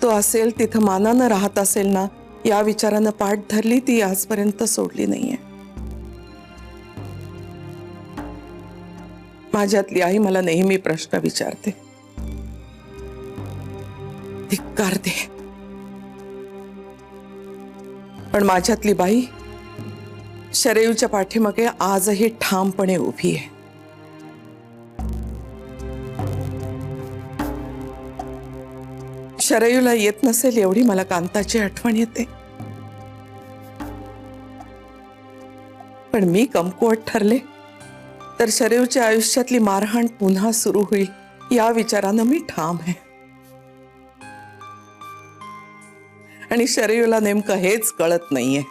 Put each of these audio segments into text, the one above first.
तो असेल तिथं मानानं राहत असेल ना, या विचारानं पाठ धरली ती आजपर्यंत सोडली नाहीये. माझ्यातली आई मला नेहमी प्रश्न विचारते, धिक्कार दे. पण माझ्यातली बाई शरयूच्या पाठीमागे आजही ठामपणे उभी आहे. शरयूला येत नसेल एवढी मला कांताची आठवण येते, पण मी कमकुवत ठरले तर शरयूच्या आयुष्यातली मारहाण पुन्हा सुरू होईल या विचारानं मी ठाम आहे. आणि शरयूला नेमकं हेच कळत नाहीये.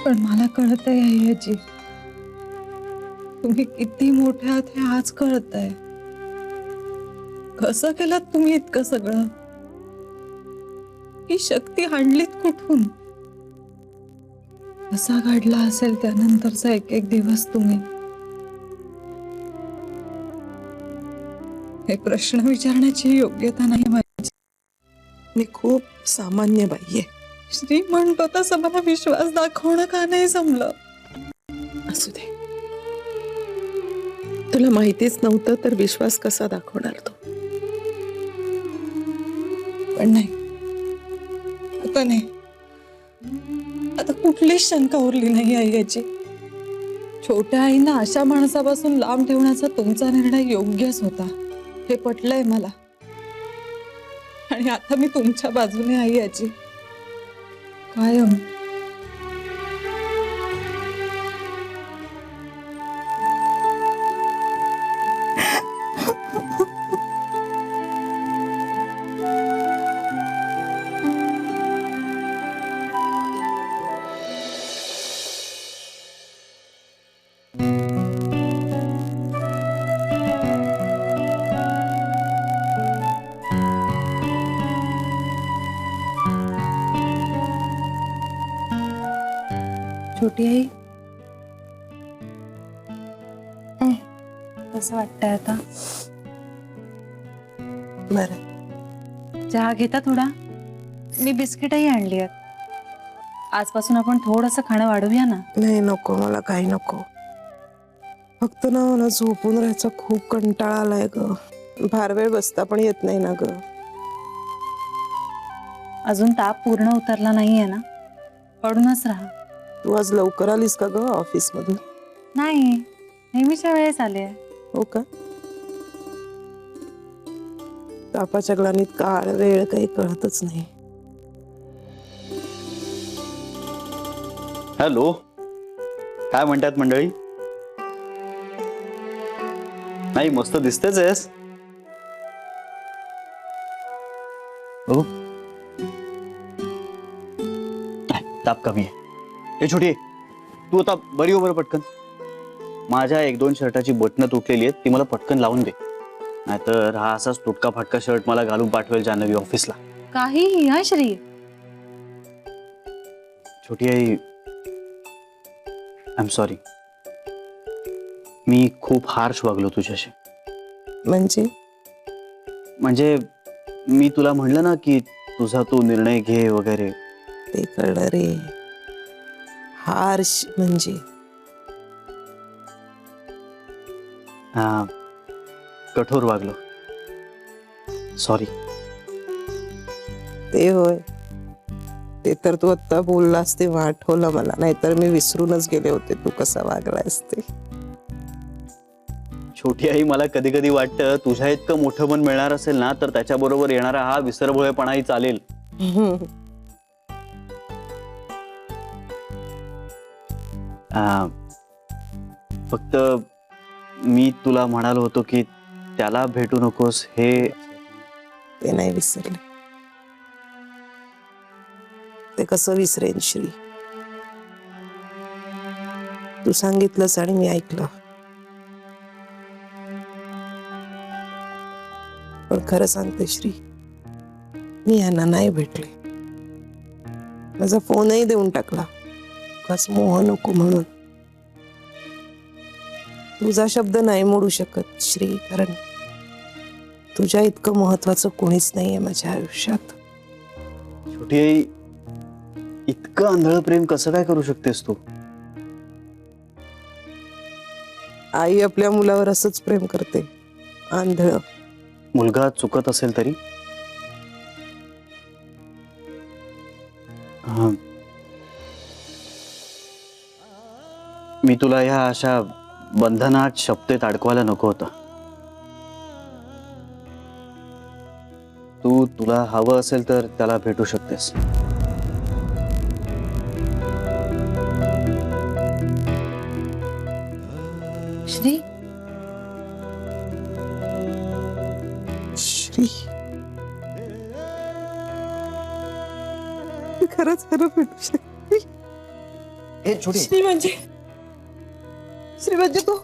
पण मला कळतंय आईजी, तुम्ही किती मोठे आहात हे आज कळतंय. कसं केलात तुम्ही इतकं सगळं? ही शक्ती आणलीत कुठून? कसा घडला असेल त्यानंतरचा एक एक दिवस तुम्ही? हे प्रश्न विचारण्याची योग्यता नाही माझी. मी खूप सामान्य बाई आहे. श्री म्हणतो तसं मला विश्वास दाखवणं का नाही जमलं? असू दे, तुला माहितीच नव्हतं तर विश्वास कसा दाखवणार तू? पण नाही, आता नाही. आता कुठलीच शंका उरली नाही आई याची. छोट्या आईना अशा माणसापासून लांब ठेवण्याचा तुमचा निर्णय योग्यच होता, हे पटलंय मला. आणि आता मी तुमच्या बाजूने आई याची कायम. छोटी आई, कसं वाटतंय आता? बरं, चहा घेता थोडा? मी बिस्किटही आणली आहेत. आजपासून आपण थोडंसं खाणं वाढवूया ना. नाही नको, मला काही नको. फक्त ना मला झोपून राहायचा खूप कंटाळा आलाय ग. फार वेळ बसता पण येत नाही ना ग. अजून ताप पूर्ण उतरला नाहीये ना, पडूनच राहा. तू आज लवकर आलीस का ग ऑफिस मधून? नाही, नेहमीच्या वेळेस आले. हो का? तापाच्या ग्लानीत काळ वेळ काही कळतच नाही. हॅलो, काय म्हणतात मंडळी? नाही, मस्त दिसतेच आहेस. बघू, ताप कमी आहे. हे छोटी, तू आता बरी हो बरं पटकन. माझ्या एक दोन शर्टाची बटणं तुटलेली आहेत, ती मला पटकन लावून दे. नाहीतर हा असाच तुटका फाटका शर्ट मला घालून पाठवेल जान्हवी ऑफिसला. काही हा श्री. छोटी आई, आय एम सॉरी. मी खूप हार्श वागलो तुझ्याशी. म्हणजे मी तुला म्हणलं ना की तुझा तू निर्णय घे वगैरे. ते कळलं रे. हार्श म्हणजे हा, कठोर वागलो. सॉरी. ते होय, ते तर तू आता बोललास तेव्हा आठवलं मला. नाहीतर मी विसरूनच गेले होते तू कसा वागलायस ते. छोटी आई, मला कधी कधी वाटतं तुझ्या इतकं मोठं मन मिळणार असेल ना तर त्याच्याबरोबर येणारा हा विसरभोळेपणाही चालेल. फक्त मी तुला म्हणालो होतो की त्याला भेटू नकोस, हे ते नाही विसरले. ते कसं विसरेन श्री. तू सांगितलंस आणि मी ऐकलं. पण खरं सांगते श्री, मी यांना नाही भेटले. माझा फोनही देऊन टाकला, बस मोह नको म्हणून. तुझा शब्द नाही मोडू शकत श्री, कारण तुझ्या इतकं महत्वाचं कोणीच नाहीये माझ्या आयुष्यात. छोटी आई, इतकं आंधळ प्रेम कसं काय करू शकतेस तू? आई आपल्या मुलावर असंच प्रेम करते, आंधळ. मुलगा चुकत असेल तरी? हा. मी तुला ह्या अशा बंधनात शपथेत अडकवायला नको होतं. तुला हवं असेल तर त्याला भेटू शकतेस. श्री, श्री, मी खरंच खरं भेटू शकते. हे छोटी श्री म्हणजे तू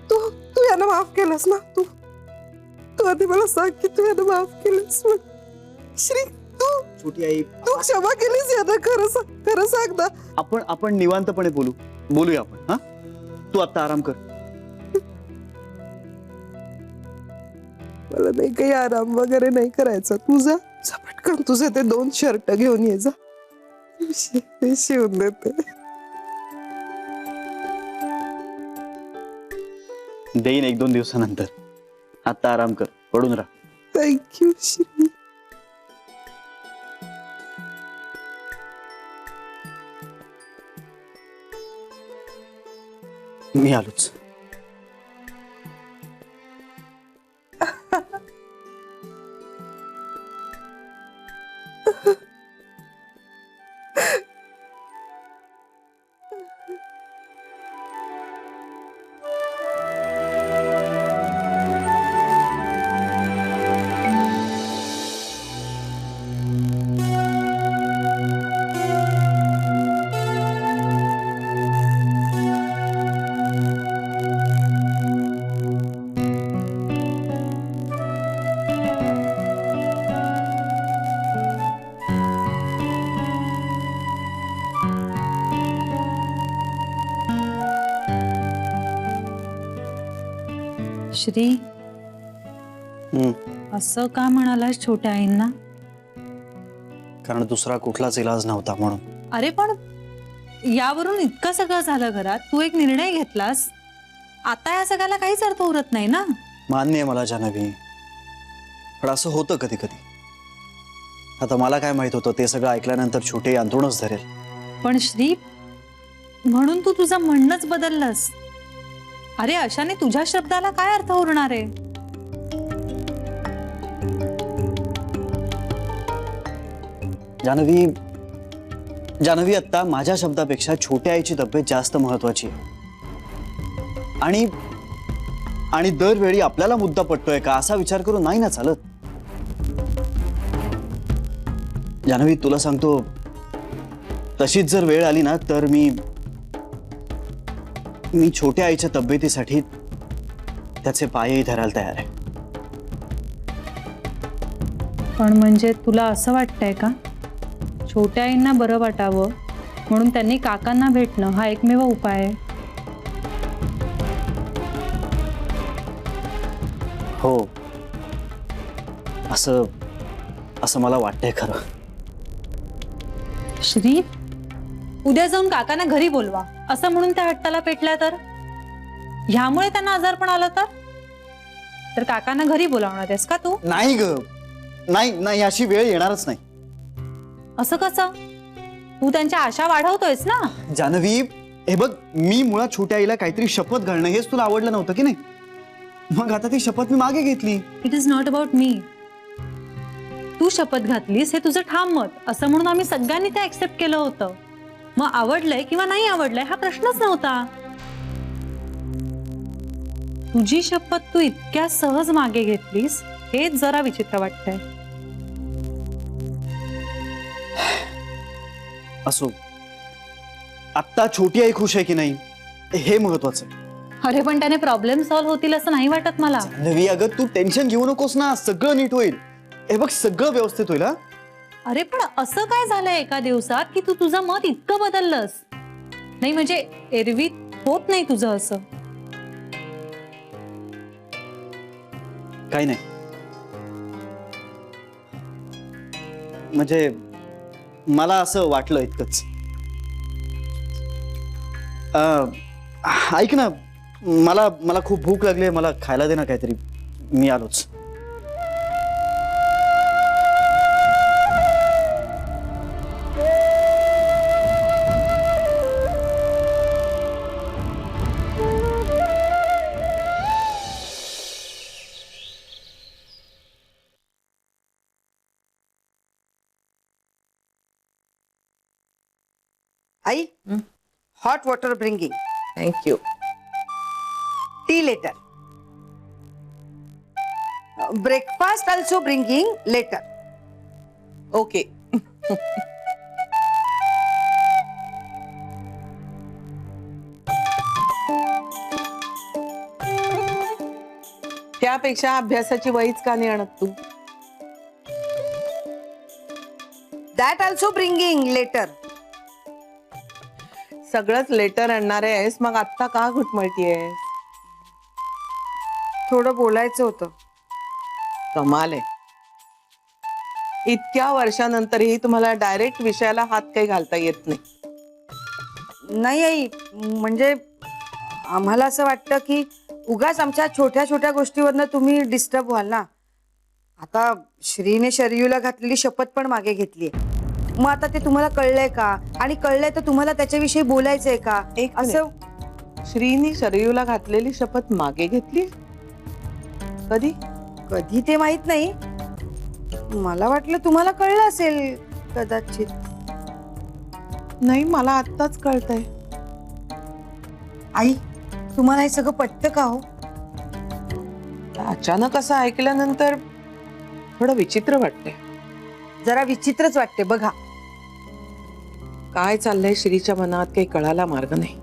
तू तू यांना माफ केलंस ना. तू आधी मला सांग की तू यांना माफ केलंस. श्री, छोटी आई, तू क्षमा केलीस यांना. खरं सांग ना. आपण निवांतपणे बोलूया आपण. हा, तू आता आराम कर. मला नाही काही आराम वगैरे नाही करायचा. तुझा पटकन तुझे ते 2 शर्ट घेऊन ये जा, ते शिवून देते. देईन 1-2 दिवसानंतर. आता आराम कर, पडून राहा. थँक्यू श्री. मी आलोच. श्री, असं का म्हणालास छोट्या आईंना? कारण दुसरा कुठलाच इलाज नव्हता म्हणून. अरे पण यावरून इतकं सगळं झालं घरात, तू एक निर्णय घेतलास, आता या सगळ्याला काहीच अर्थ उरत नाही ना. मान्य आहे मला जान्हवी, पण असं होतं कधी कधी. आता मला काय माहित होतं, ते सगळं ऐकल्यानंतर छोटे अंतरूणच धरेल. पण श्री, म्हणून तू तुझं म्हणणंच बदललंस. अरे अशाने तुझ्या शब्दाला काय अर्थ उरणार आहे? जान्हवी, आता माझ्या शब्दापेक्षा छोट्या आईची तब्येत जास्त महत्वाची आहे. आणि दरवेळी आपल्याला मुद्दा पटतोय का असा विचार करून नाही ना चालत. जान्हवी, तुला सांगतो, तशीच जर वेळ आली ना तर मी छोट्या आईच्या तब्येतीसाठी त्याचे पायही धरायला तयार आहे. पण म्हणजे तुला असं वाटतंय का छोट्या आईंना बरं वाटावं म्हणून त्यांनी काकांना भेटणं हा एकमेव उपाय आहे? हो, असं मला वाटतंय खरं. श्री, उद्या जाऊन काकांना घरी बोलवा असं म्हणून त्या हट्टाला पेटल्या तर? ह्यामुळे त्यांना आजारपण आलं तर काकांना घरी बोलावणार आहेस का तू? नाही ग, नाही, अशी वेळ येणारच नाही. असं कसं? तू त्यांच्या आशा वाढवतोयस ना. जान्हवी, हे बघ, मी मुळात छोट्या आईला काहीतरी शपथ घालणं हेच तुला आवडलं नव्हतं की नाही? मग आता ती शपथ मी मागे घेतली. It is not about me. तू शपथ घातलीस हे तुझं ठाम मत असं म्हणून आम्ही सगळ्यांनी ते ऍक्सेप्ट केलं होतं. मग आवडलंय किंवा नाही आवडलंय हा प्रश्नच नव्हता. तुझी शपथ तू इतक्या सहज मागे घेतलीस हेच जरा विचित्र वाटतंय. असो, आत्ता छोटी आई खुश आहे की नाही हे महत्वाचं आहे. अरे पण त्याने प्रॉब्लेम सॉल्व्ह होतील असं नाही वाटत मला. नवी, अगं तू टेन्शन घेऊ नकोस ना, सगळं नीट होईल. हे बघ, सगळं व्यवस्थित होईल. हा, अरे पण असं काय झालंय एका दिवसात की तू तुझं मत इतकं बदललंस? नाही म्हणजे एरवी होत नाही तुझं असं. काही नाही, म्हणजे मला असं वाटलं इतकंच. ऐक ना, मला मला खूप भूक लागली, मला खायला दे ना काहीतरी. मी आलोच. आई, hot water bringing. Thank you. Tea later. Breakfast also bringing later. Okay. त्यापेक्षा अभ्यासाची वहीच का नाही आणत तू? That also bringing later. सगळंच लेटर आणणार आहेस, मग आत्ता का घुटमळतीयेस? थोडं बोलायचं होतं. कमाल आहे. इतक्या वर्षानंतरही तुम्हाला डायरेक्ट विषयाला हात काही घालता येत नाही. नाही आई, म्हणजे आम्हाला असं वाटतं की उगाच आमच्या छोट्या छोट्या गोष्टीवरनं तुम्ही डिस्टर्ब व्हाल ना. आता श्रीने शरयूला घातलेली शपथ पण मागे घेतलीये. मग आता ते तुम्हाला कळलंय का? आणि कळलंय तर तुम्हाला त्याच्याविषयी बोलायचंय का? एक असं श्रीनी शरयूला घातलेली शपथ मागे घेतली? कधी? कधी ते माहित नाही. मला वाटलं तुम्हाला कळलं असेल कदाचित. नाही, मला आत्ताच कळतंय. आई, तुम्हाला हे सगळं पटतं का हो? अचानक असं ऐकल्यानंतर थोडं विचित्र वाटतंय. जरा विचित्रच वाटते बघा. काय चाललंय श्रीच्या मनात काही कळायला मार्ग नाही.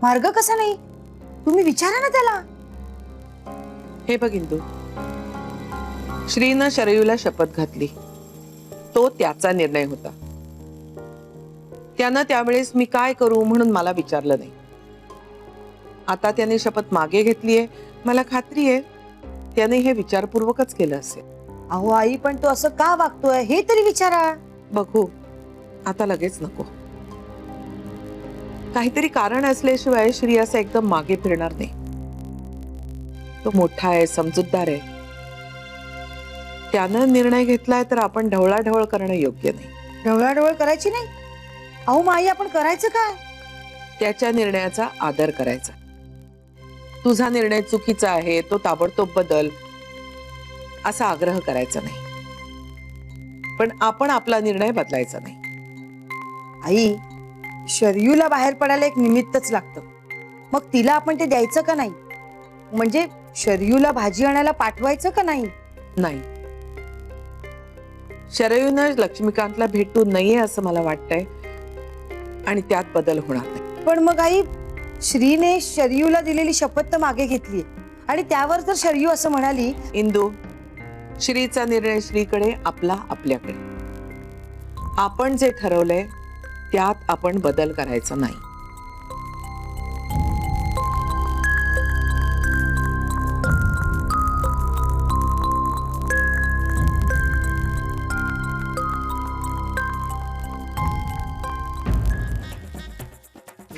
मार्ग कसा नाही? तुम्ही विचारा ना त्याला. हे बघ इंदू, श्रीनं शरयूला शपथ घातली, तो त्याचा निर्णय होता. त्यानं त्यावेळेस मी काय करू म्हणून मला विचारलं नाही. आता त्याने शपथ मागे घेतलीये, मला खात्री आहे त्याने हे विचारपूर्वकच केलं असेल. अहो आई, पण तो असं का वागतोय हे तरी विचारा. बघू, आता लगेच नको. काहीतरी कारण असल्याशिवाय श्री असं एकदम मागे फिरणार नाही. तो मोठा आहे, समजूतदार आहे. त्यानं निर्णय घेतलाय तर आपण ढवळाढवळ करणं योग्य नाही. ढवळाढवळ करायची नाही. अहो माई, आपण करायचं काय? त्याच्या निर्णयाचा आदर करायचा. तुझा निर्णय चुकीचा आहे, तो ताबडतोब बदल, असा आग्रह करायचा नाही. पण आपण आपला निर्णय बदलायचा नाही. आई, शरयूला बाहेर पडायला एक निमित्तच लागतं. मग तिला आपण ते द्यायचं का नाही? म्हणजे शरयूला भाजी आणायला पाठवायचं का नाही? नाही, शरयूनं लक्ष्मीकांतला भेटू नये असं मला वाटतंय आणि त्यात बदल होणार नाही. पण मग आई, श्रीने शरयूला दिलेली शपथ तर मागे घेतली आणि त्यावर जर शरयू असं म्हणाली. इंदू, श्रीचा निर्णय श्रीकडे, आपला आपल्याकडे. आपण जे ठरवलंय त्यात आपण बदल करायचा नाही.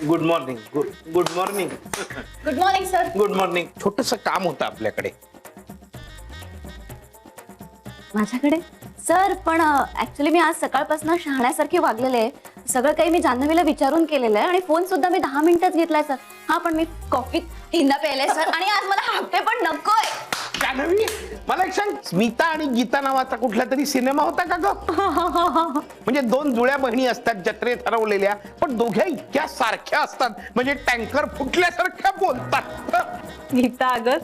Good morning. Good morning. Good morning sir. Good morning. छोटस काम होतं आपल्याकडे. माझ्याकडे सर, पण ऍक्च्युली मी आज सकाळपासून शहाण्यासारखी वागलेले आहे. सगळं काही मी जान्हवीला विचारून केलेलं आहे आणि फोन सुद्धा मी 10 मिनिटच घेतलाय सर. हा, पण मी कॉफी 3दा प्यायलाय सर आणि आज मला हप्ते पण नकोय. जान्हवी, मला एक सांग, स्मिता आणि गीता नावाचा कुठला तरी सिनेमा होता का ग? म्हणजे 2 जुळ्या बहिणी असतात जत्रेत ठरवलेल्या, पण दोघ्या इतक्या सारख्या असतात म्हणजे टँकर फुटल्यासारख्या बोलतात. गीता, अगं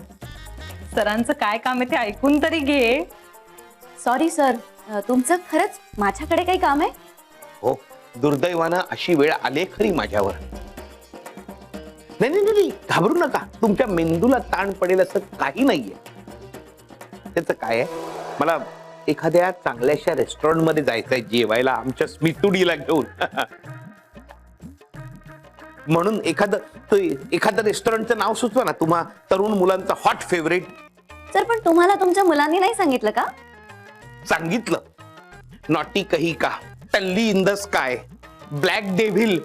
सरांचं काय काम आहे ते ऐकून तरी घे. सॉरी सर, तुमचं खरंच माझ्याकडे काही काम आहे? हो, दुर्दैवानं अशी वेळ आली खरी माझ्यावर. नाही, घाबरू नका. तुमच्या मेंदूला ताण पडेल असं काही नाहीये. त्याचं काय आहे, मला एखाद्या चांगल्याशा रेस्टॉरंट मध्ये जायचंय जेवायला आमच्या स्मितुडीला घेऊन. म्हणून एखादं रेस्टॉरंटचं नाव सुचवा ना, तुम्हा तरुण मुलांचा हॉट फेवरेट. सर पण तुम्हाला तुमच्या मुलांनी नाही सांगितलं का? सांगितलं. नॉटी कही का, Talli in the Sky, Black Devil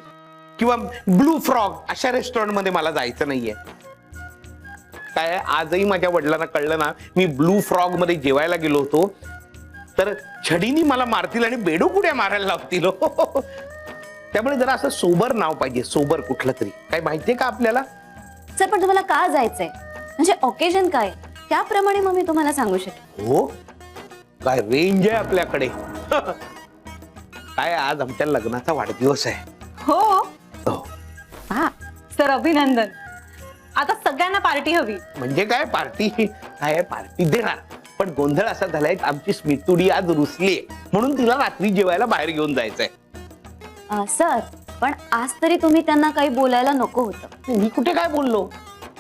किंवा ब्लू फ्रॉग अशा रेस्टॉरंट मध्ये मला जायचं नाहीये. काय आजही माझ्या वडिलांना कळलं ना मी ब्लू फ्रॉग मध्ये जेवायला गेलो होतो तर छडीनी मला मारतील आणि बेडूकुड्या मारायला लावतील. त्यामुळे जरा असं सोबर नाव पाहिजे, सोबर कुठलं तरी. काय माहितीये का आपल्याला? सर पण तुम्हाला का जायचंय, म्हणजे ओकेजन काय, त्याप्रमाणे मग मी तुम्हाला सांगू शकेन. हो, काय रेंज आहे आपल्याकडे. काय आज आमच्या लग्नाचा वाढदिवस आहे. हो. हो. हा सर, अभिनंदन. आता सगळ्यांना पार्टी हवी. म्हणजे काय पार्टी? काय पार्टी देणार, पण गोंधळ असा झालाय आमची स्मितुडी आज रुसलीये म्हणून तिला रात्री जेवायला बाहेर घेऊन जायचंय. सर पण आज तरी तुम्ही त्यांना काही बोलायला नको होतं. मी कुठे काय बोललो?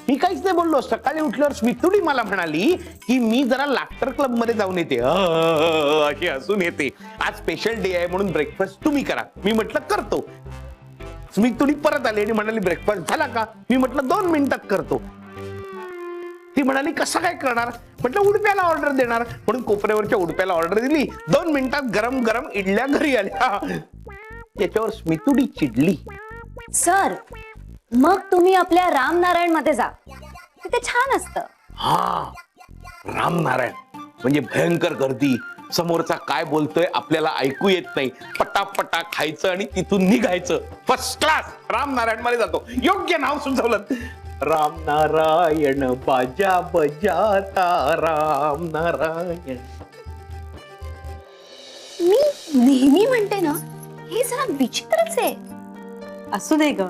मी काहीच नाही बोललो. सकाळी उठल्यावर स्मितुडी मला म्हणाली की मी जरा लाफ्टर क्लब मध्ये जाऊन येते, अशी हसून येते. आज स्पेशल डे आहे म्हणून ब्रेकफास्ट तुम्ही करा. मी म्हटलं करतो. स्मितुडी परत आली आणि म्हणाली ब्रेकफास्ट झाला का? मी म्हटलं 2 मिनिटात करतो. ती म्हणाली कसं काय करणार? म्हटलं उडप्याला ऑर्डर देणार. म्हणून कोपऱ्यावरच्या उडप्याला ऑर्डर दिली. 2 मिनिटात गरम गरम इडल्या घरी आल्या. त्याच्यावर स्मितुडी चिडली. सर मग तुम्ही आपल्या रामनारायण मध्ये जा, तिथे छान असतं. हा, रामनारायण म्हणजे भयंकर गर्दी. समोरचा काय बोलतोय आपल्याला ऐकू येत नाही. पटापटा खायचं आणि तिथून निघायचं. First class. रामनारायण मध्ये जातो. योग्य नाव सुचवलं. रामनारायण बाजा बजाता रामनारायण. मी नेहमी म्हणते ना हे जरा विचित्रच आहे. असू दे ग,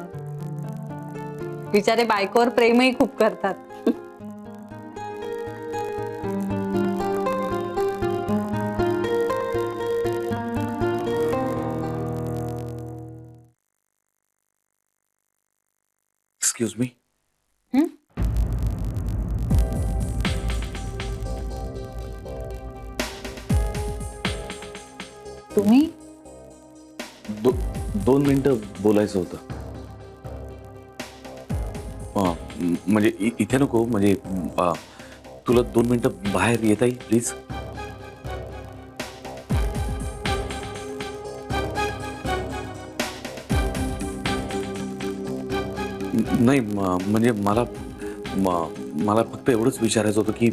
बिचारे बायकोवर प्रेमही खूप करतात. Excuse me. तुम्ही 2 मिनिटं बोलायचं होतं. म्हणजे इथे नको, म्हणजे तुला 2 मिनिटं बाहेर येता येईल प्लीज? नाही म्हणजे मला फक्त एवढंच विचारायचं होतं की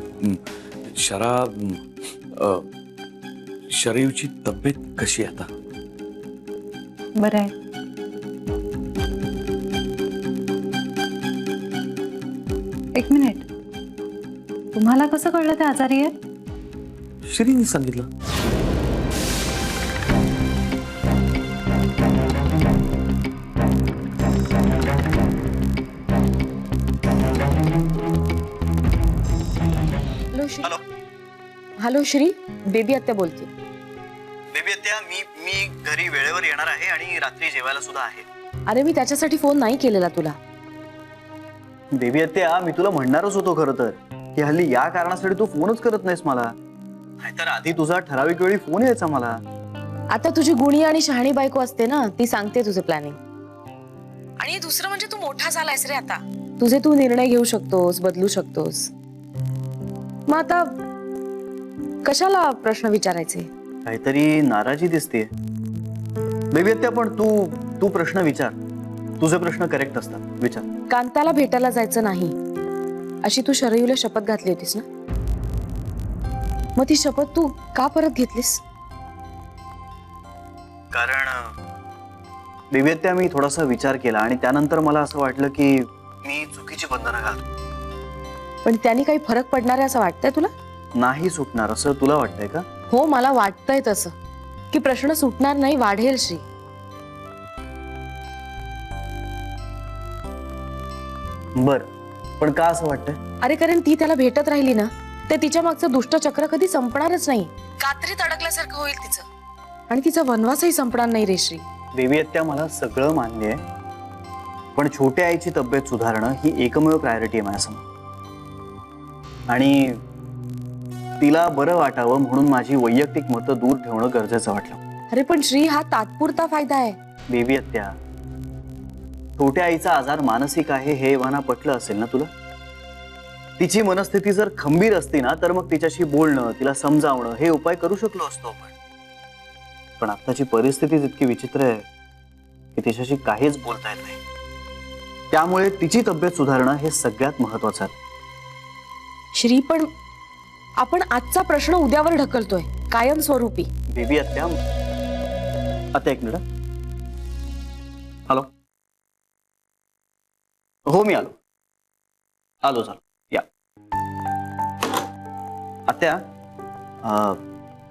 शरयूची तब्येत कशी आहे आता? बरं आहे. एक मिनिट, तुम्हाला कसं कळलं ते आजारी आहे? श्रीने सांगितलं. हॅलो श्री, बेबी आत्या बोलते. बेबी आत्या, मी घरी वेळेवर येणार आहे आणि रात्री जेवायला सुद्धा आहे. अरे मी त्याच्यासाठी फोन नाही केलेला तुला. बेबी आत्या, मी तुला म्हणणारच होतो खरं तर की हल्ली या कारणासाठी तू फोनच करत नाहीस मला. नाहीतर आधी तुझा ठराविक वेळी फोन यायचा मला. आता तुझी गुणी आणि शहाणी बायको असते ना, ती सांगते तुझं प्लॅनिंग. आणि दुसरं म्हणजे तू मोठा झालायस रे आता. तुझे तू निर्णय घेऊ शकतोस, बदलू शकतोस. मग आता कशाला प्रश्न विचारायचे? काहीतरी नाराजी दिसते बेबी आत्या, पण तू प्रश्न विचार. तुझे प्रश्न करेक्ट असतात, विचार. कांताला भेटायला जायचं नाही अशी तू शरयूला शपथ घातली होतीस ना, मग ती शपथ तू का परत घेतलीस? कारण बेबी आत्या, मी थोडासा विचार केला आणि त्यानंतर मला असं वाटलं की मी चुकीची बंधनं घालतो. पण त्यांनी काही फरक पडणार आहे असं वाटतंय तुला? नाही सुटणार असं तुला वाटतंय का? हो, मला वाटतंय तसं की प्रश्न सुटणार नाही, वाढेल. श्री, बर, पण का असं वाटतंय? अरे कारण ती त्याला भेटत राहिली ना, ते तिच्या मागचं दुष्ट चक्र कधी संपणारच नाही. कात्रीत अडकल्यासारखं होईल तिचं, आणि तिचा वनवासही संपणार नाही रे श्री. बेबी आत्या, मला सगळं मान्य आहे, पण छोट्या आईची तब्येत सुधारणं ही एकमेव प्रायोरिटी आहे माझ्यासमोर. आणि तिला बरं वाटावं म्हणून माझी वैयक्तिक मतं दूर ठेवणं गरजेचं वाटलं. अरे पण श्री, हा तात्पुरता फायदा आहे. बेबी आत्या, छोट्या आईचा आजार मानसिक आहे हे एव्हाना पटलं असेल ना तुला? तिची मनस्थिती जर खंबीर असती ना तर मग तिच्याशी बोलणं, तिला समजावणं हे उपाय करू शकलो असतो आपण. पण आत्ताची परिस्थितीच इतकी विचित्र आहे की तिच्याशी काहीच बोलता येत नाही. त्यामुळे तिची तब्येत सुधारणं हे सगळ्यात महत्वाचं आहे. श्री, पण आपण आजचा प्रश्न उद्यावर ढकलतोय, कायमस्वरूपी. बेबी आत्या, आता एक मिनिट. हॅलो. हो, मी आलो झालो या. आत्या,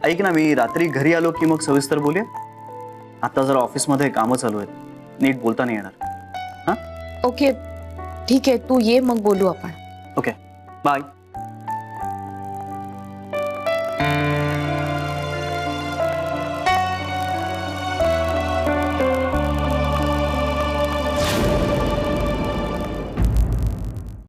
ऐक ना, मी रात्री घरी आलो की मग सविस्तर बोलूया. आता जरा ऑफिसमध्ये कामं चालू आहेत, नीट बोलता नाही येणार. ओके, ठीक आहे, तू ये, मग बोलू आपण. Okay, bye.